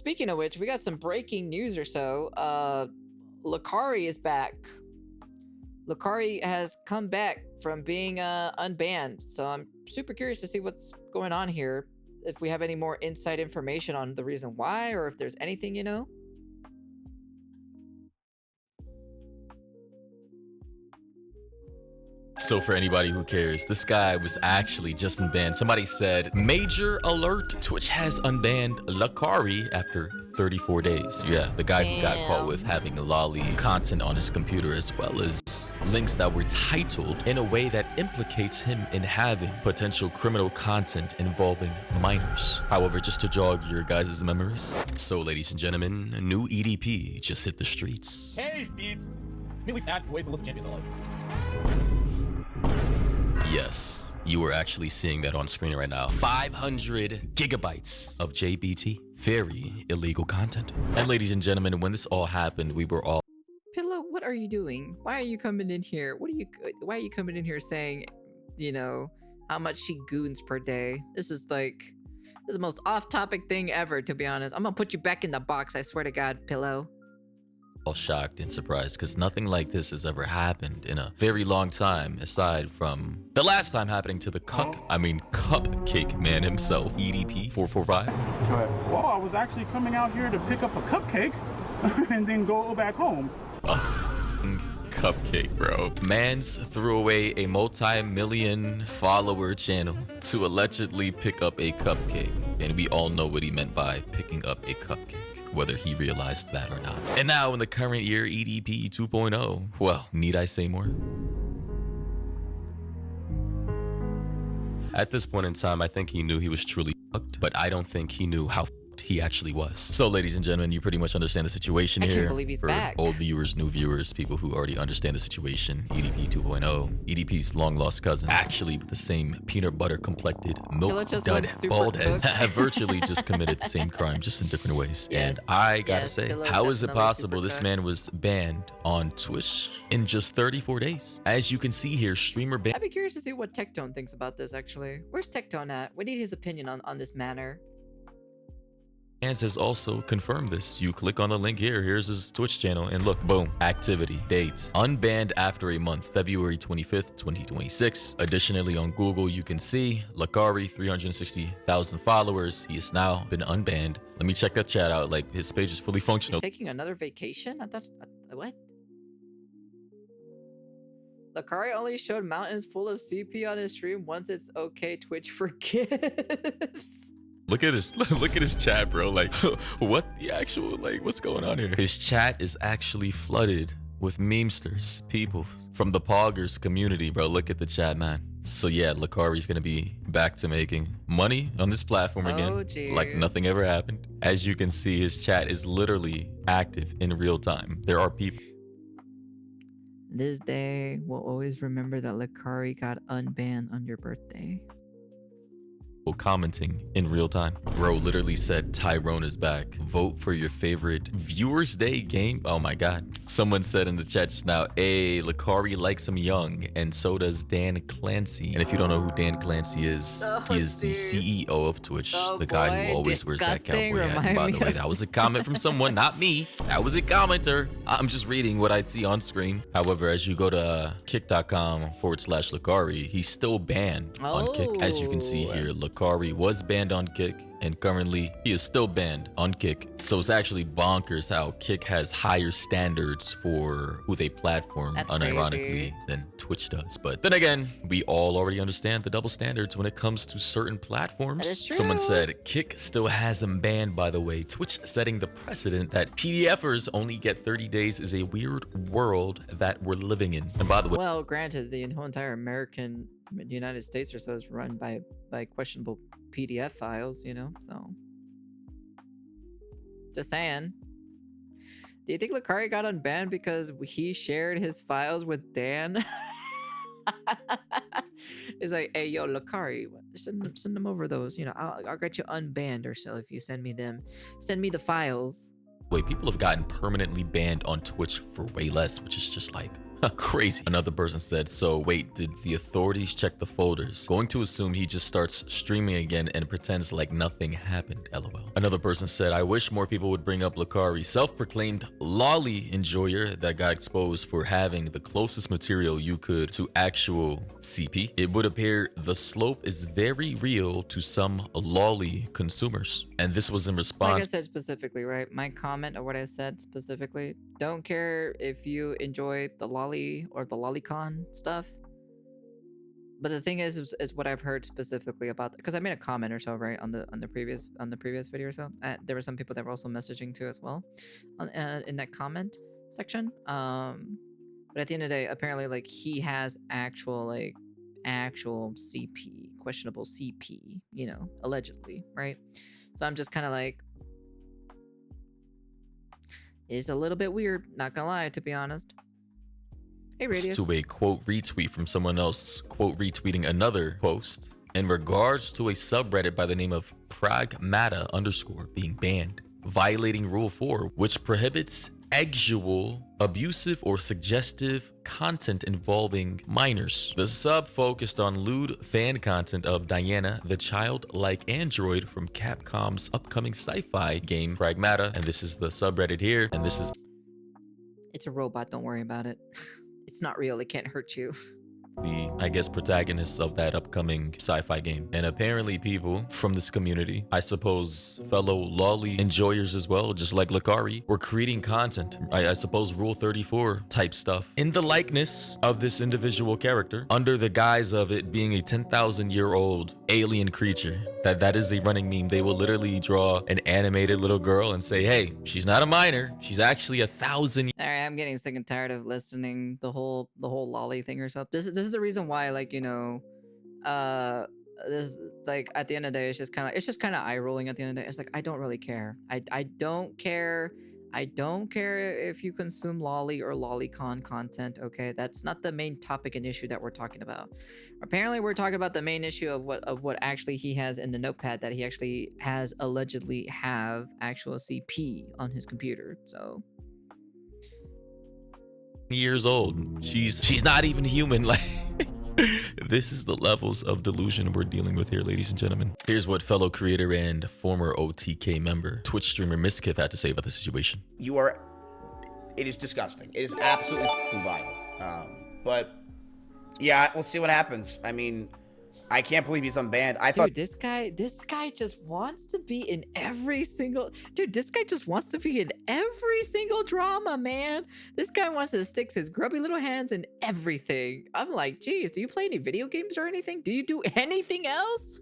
Speaking of which, we got some breaking news or so. Lacari is back. Lacari has come back from being unbanned. So I'm super curious to see what's going on here. If we have any more inside information on the reason why, or if there's anything, you know? So for anybody who cares, this guy was actually just unbanned. Somebody said, major alert, Twitch has unbanned Lacari after 34 days. Yeah, the guy who got caught with having lolly content on his computer, as well as links that were titled in a way that implicates him in having potential criminal content involving minors. However, just to jog your guys' memories, so ladies and gentlemen, a new EDP just hit the streets. Hey, feeds! At least add ways to listen champions alive. Yes, you are actually seeing that on screen right now. 500 gigabytes of JBT. Very illegal content. And ladies and gentlemen, when this all happened, we were all... Pillow, what are you doing? Why are you coming in here? Why are you coming in here saying, you know, how much she goons per day? This is the most off-topic thing ever, to be honest. I'm gonna put you back in the box, I swear to God, Pillow. all shocked and surprised because nothing like this has ever happened in a very long time, aside from the last time happening to the cupcake man himself, EDP 445. Well, I was actually coming out here to pick up a cupcake and then go back home. Cupcake, bro. Mans threw away a multi-million follower channel to allegedly pick up a cupcake, and we all know what he meant by picking up a cupcake, whether he realized that or not. And now in the current year, EDP 2.0, well, need I say more? At this point in time, I think he knew he was truly fucked, but I don't think he knew how he actually was. So ladies and gentlemen, you pretty much understand the situation here. I can't believe he's back. Old viewers, new viewers, people who already understand the situation. EDP 2.0, EDP's long lost cousin, actually with the same peanut butter complected milk dud bald head, have virtually just committed the same crime, just in different ways. Yes, and I gotta say, how is it possible this man was banned on Twitch in just 34 days? As you can see here, streamer ban. I'd be curious to see what Tectone thinks about this actually. Where's Tectone at? We need his opinion on this matter. Hans has also confirmed this. You click on the link here. Here's his Twitch channel, and look, boom, activity, date, unbanned after a month, February 25th, 2026. Additionally, on Google, you can see Lacari, 360,000 followers. He has now been unbanned. Let me check that chat out. Like, his page is fully functional. He's taking another vacation? I thought, what? Lacari only showed mountains full of CP on his stream once it's okay. Twitch forgives. Look at his chat, bro. Like, what the actual, like, what's going on here? His chat is actually flooded with memesters, people from the Poggers community, bro. Look at the chat, man. So yeah, Lacari's gonna be back to making money on this platform again, like nothing ever happened. As you can see, his chat is literally active in real time. There are people. This day, we'll always remember that Lacari got unbanned on your birthday. Commenting in real time. Bro literally said Tyrone is back. Vote for your favorite Viewers Day game. Oh my god. Someone said in the chat just now, hey, Lacari likes him young, and so does Dan Clancy. And if you don't know who Dan Clancy is, he is the CEO of Twitch, the guy who always wears that cowboy hat. And by the way, that was a comment from someone, not me. That was a commenter. I'm just reading what I see on screen. However, as you go to kick.com/Lacari, he's still banned on Kick. As you can see here, Lacari was banned on Kick, and currently he is still banned on Kick. So it's actually bonkers how Kick has higher standards for who they platform, unironically, than Twitch does. But then again, we all already understand the double standards when it comes to certain platforms. That is true. Someone said Kick still has him banned, by the way. Twitch setting the precedent that PDFers only get 30 days is a weird world that we're living in. And by the way, well, granted, the whole entire United States or so is run by questionable PDF files, you know, so just saying. Do you think Lacari got unbanned because he shared his files with Dan? It's like, hey, yo, Lacari, send them over those, you know, I'll get you unbanned or so if you send me the files. wait, people have gotten permanently banned on Twitch for way less, which is just like, Crazy. Another person said, so wait, did the authorities check the folders? Going to assume he just starts streaming again and pretends like nothing happened, lol. Another person said, I wish more people would bring up Lacari, self-proclaimed lolly enjoyer that got exposed for having the closest material you could to actual CP. It would appear the slope is very real to some lolly consumers. And this was in response. Like I said specifically, right? My comment or what I said specifically, don't care if you enjoy the lolly or the lolicon stuff. But the thing is what I've heard specifically about, because I made a comment or so, right, on the previous video or so. There were some people that were also messaging too as well, in that comment section. But at the end of the day, apparently, like, he has actual CP, questionable CP, you know, allegedly, right? So I'm just kind of like, it's a little bit weird, not gonna lie, to be honest. Hey, Radius. To a quote retweet from someone else, quote retweeting another post in regards to a subreddit by the name of pragmata _ being banned, violating rule 4, which prohibits sexual, abusive, or suggestive content involving minors. The sub focused on lewd fan content of Diana, the childlike android from Capcom's upcoming sci-fi game Pragmata, and this is the subreddit here, and this is... It's a robot, don't worry about it. It's not real, it can't hurt you. The, I guess, protagonists of that upcoming sci-fi game. And apparently people from this community, I suppose fellow lolly enjoyers as well, just like Lacari, were creating content, I suppose Rule 34 type stuff, in the likeness of this individual character, under the guise of it being a 10,000-year-old alien creature. That is a running meme. They will literally draw an animated little girl and say, hey, she's not a minor, she's actually 1,000. All right, I'm getting sick and tired of listening the whole lolly thing or something. This is the reason why, like, you know, this, like, at the end of the day, it's just kind of eye rolling. At the end of the day, it's like, I don't really care. I don't care. I don't care if you consume lolly or lolicon content. Okay, that's not the main topic and issue that we're talking about. Apparently, we're talking about the main issue of what actually he has in the notepad, that he actually has allegedly have actual CP on his computer. So. Years old. She's not even human. Like, this is the levels of delusion we're dealing with here, ladies and gentlemen. Here's what fellow creator and former OTK member, Twitch streamer Miskiff had to say about the situation. It is disgusting. It is absolutely vile. But yeah, we'll see what happens. I mean, I can't believe he's unbanned. I thought, dude, this guy just wants to be in every single... Dude, this guy just wants to be in every single drama, man. This guy wants to stick his grubby little hands in everything. I'm like, geez, do you play any video games or anything? Do you do anything else?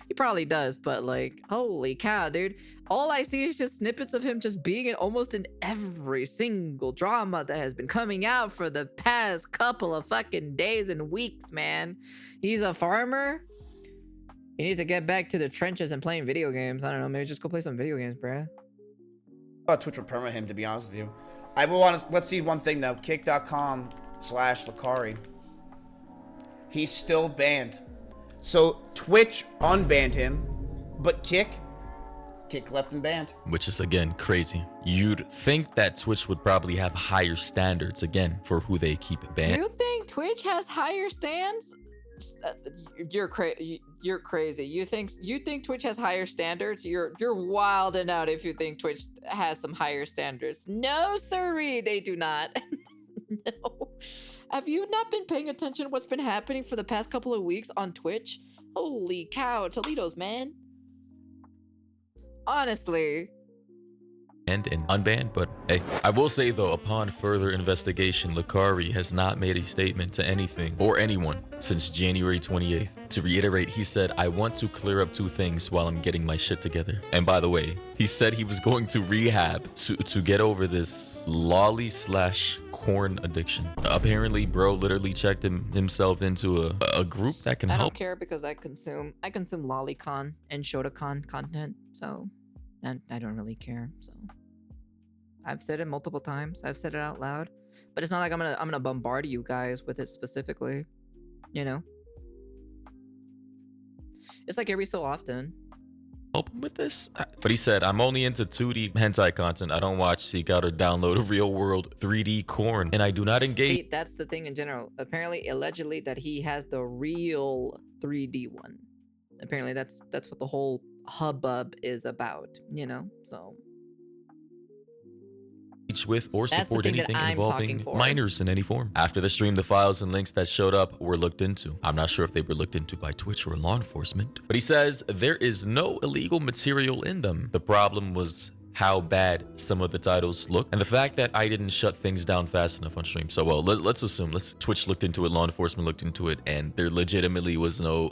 He probably does, but like, holy cow, dude. All I see is just snippets of him just being in almost in every single drama that has been coming out for the past couple of fucking days and weeks, man. He's a farmer. He needs to get back to the trenches and playing video games. I don't know, maybe just go play some video games, bruh. I thought Twitch would permit him, to be honest with you. I will honest. Let's see one thing though. Kick.com/Lacari. He's still banned. So Twitch unbanned him, but Kick left him banned. Which is, again, crazy. You'd think that Twitch would probably have higher standards, again, for who they keep banned. You think Twitch has higher stands? You're crazy. You think Twitch has higher standards? You're wilding out if you think Twitch has some higher standards. No, sirree, they do not. No. Have you not been paying attention to what's been happening for the past couple of weeks on Twitch? Holy cow, Toledo's, man. Honestly. And unbanned, but hey, I will say though, upon further investigation, Lacari has not made a statement to anything or anyone since January 28th. To reiterate, he said, I want to clear up 2 things while I'm getting my shit together. And by the way, he said he was going to rehab to get over this lolly/corn addiction. Apparently, bro literally checked himself into a group that can help. I don't care because I consume lolicon and Shotokan content, so I don't really care. So I've said it multiple times. I've said it out loud, but it's not like I'm gonna bombard you guys with it specifically, you know. It's like every so often, help him with this? But he said, I'm only into 2D hentai content. I don't watch, seek out, or download real world 3D corn, and I do not engage. See, that's the thing in general. Apparently, allegedly, that he has the real 3D one. Apparently, that's what the whole hubbub is about, you know? So with or that's the support thing that anything I'm talking involving for. minors in any form. After the stream, the files and links that showed up were looked into. I'm not sure if they were looked into by Twitch or law enforcement, but he says there is no illegal material in them. The problem was how bad some of the titles look, and the fact that I didn't shut things down fast enough on stream. So, well, let's assume Twitch looked into it, law enforcement looked into it, and there legitimately was no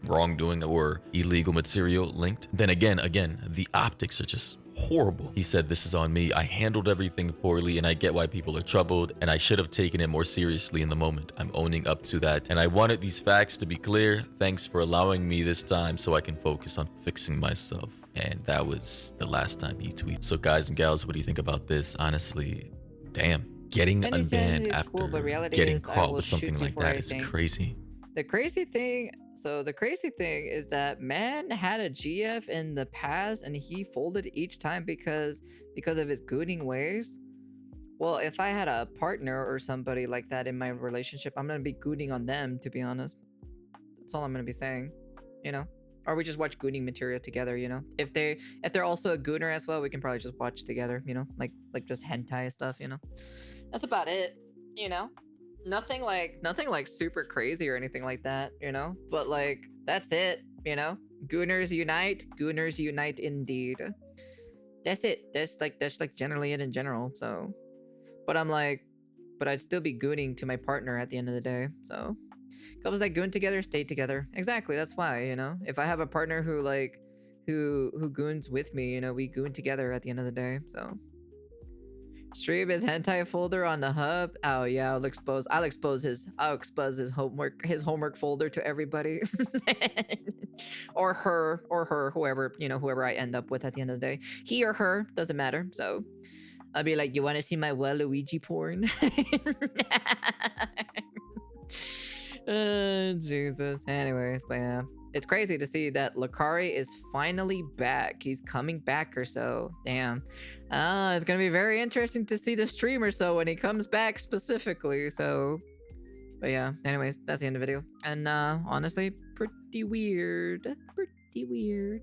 wrongdoing or illegal material linked. Then again, the optics are just horrible. He said, this is on me. I handled everything poorly, and I get why people are troubled, and I should have taken it more seriously in the moment. I'm owning up to that, and I wanted these facts to be clear. Thanks for allowing me this time so I can focus on fixing myself. And that was the last time he tweeted. So guys and gals, what do you think about this? Honestly, damn. Getting And he says unbanned it's after cool, but reality getting is I caught will with something shoot like before that I is think. crazy. The crazy thing is that man had a GF in the past and he folded each time because of his gooning ways. Well, if I had a partner or somebody like that in my relationship, I'm gonna be gooning on them, to be honest. That's all I'm gonna be saying, you know? Or we just watch gooning material together, you know? If they're also a gooner as well, we can probably just watch together, you know? Like just hentai stuff, you know? That's about it, you know? Nothing like super crazy or anything like that, you know? But like, that's it, you know? Gooners unite indeed. That's it. That's like generally it in general, so. But I'd still be gooning to my partner at the end of the day, so. Couples that goon together stay together. Exactly, that's why, you know? If I have a partner who goons with me, you know, we goon together at the end of the day, so. Stream his hentai folder on the hub. Oh yeah, I'll expose his homework folder to everybody. or her, whoever I end up with at the end of the day. He or her, doesn't matter. So I'll be like, you wanna see my Waluigi porn? Jesus. Anyways, but yeah. It's crazy to see that Lacari is finally back. He's coming back or so. Damn. It's gonna be very interesting to see the stream or so when he comes back specifically. So, but yeah. Anyways, that's the end of the video. And honestly, pretty weird. Pretty weird.